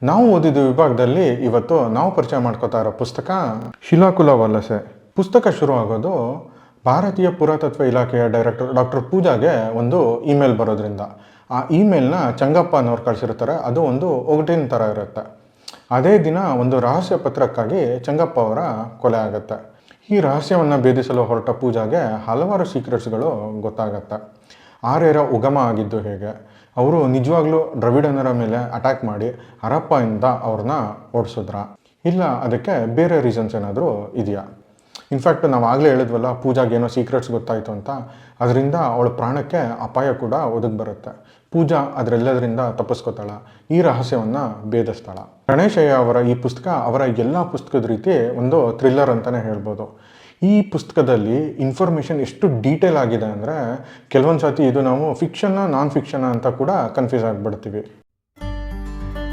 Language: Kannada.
ನಾವು ಓದಿದ ವಿಭಾಗದಲ್ಲಿ ಇವತ್ತು ನಾವು ಪರಿಚಯ ಮಾಡ್ಕೋತಾ ಇರೋ ಪುಸ್ತಕ ಶಿಲಾಕುಲ ವಲಸೆ. ಪುಸ್ತಕ ಶುರು ಆಗೋದು ಭಾರತೀಯ ಪುರಾತತ್ವ ಇಲಾಖೆಯ ಡೈರೆಕ್ಟರ್ ಡಾಕ್ಟರ್ ಪೂಜಾಗೆ ಒಂದು ಇಮೇಲ್ ಬರೋದ್ರಿಂದ. ಆ ಇಮೇಲ್ನ ಚಂಗಪ್ಪ ಅನ್ನೋರು ಕಳಿಸಿರ್ತಾರೆ. ಅದು ಒಂದು ಒಗಟಿನ ಥರ ಇರುತ್ತೆ. ಅದೇ ದಿನ ಒಂದು ರಹಸ್ಯ ಪತ್ರಕ್ಕಾಗಿ ಚಂಗಪ್ಪ ಅವರ ಕೊಲೆ ಆಗುತ್ತೆ. ಈ ರಹಸ್ಯವನ್ನು ಭೇದಿಸಲು ಹೊರಟ ಪೂಜಾಗೆ ಹಲವಾರು ಸೀಕ್ರೆಟ್ಸ್ಗಳು ಗೊತ್ತಾಗತ್ತೆ. ಆರ್ಯರ ಉಗಮ ಆಗಿದ್ದು ಹೇಗೆ, ಅವರು ನಿಜವಾಗ್ಲೂ ದ್ರವಿಡನರ ಮೇಲೆ ಅಟ್ಯಾಕ್ ಮಾಡಿ ಹರಪ್ಪಾಯಿಂದ ಅವ್ರನ್ನ ಓಡಿಸಿದ್ರ, ಇಲ್ಲ ಅದಕ್ಕೆ ಬೇರೆ ರೀಸನ್ಸ್ ಏನಾದರೂ ಇದೆಯಾ? ಇನ್ಫ್ಯಾಕ್ಟ್ ನಾವು ಆಗಲೇ ಹೇಳಿದ್ವಲ್ಲ, ಪೂಜಾಗೆ ಏನೋ ಸೀಕ್ರೆಟ್ಸ್ ಗೊತ್ತಾಯಿತು ಅಂತ. ಅದರಿಂದ ಅವಳ ಪ್ರಾಣಕ್ಕೆ ಅಪಾಯ ಕೂಡ ಒದಗಿ ಬರುತ್ತೆ. ಪೂಜಾ ಅದರೆಲ್ಲದರಿಂದ ತಪ್ಪಿಸ್ಕೋತಾಳ, ಈ ರಹಸ್ಯವನ್ನು ಭೇದಿಸ್ತಾಳ. ಗಣೇಶಯ್ಯ ಅವರ ಈ ಪುಸ್ತಕ ಅವರ ಎಲ್ಲ ಪುಸ್ತಕದ ರೀತಿ ಒಂದು ಥ್ರಿಲ್ಲರ್ ಅಂತಲೇ ಹೇಳ್ಬೋದು. ಈ ಪುಸ್ತಕದಲ್ಲಿ ಇನ್ಫಾರ್ಮೇಷನ್ ಎಷ್ಟು ಡೀಟೇಲ್ ಆಗಿದೆ ಅಂದರೆ ಕೆಲವೊಂದು ಸರ್ತಿ ಇದು ನಾವು ಫಿಕ್ಷನ್ನ ನಾನ್ ಫಿಕ್ಷನ್ನ ಅಂತ ಕೂಡ ಕನ್ಫ್ಯೂಸ್ ಆಗಿಬಿಡ್ತೀವಿ.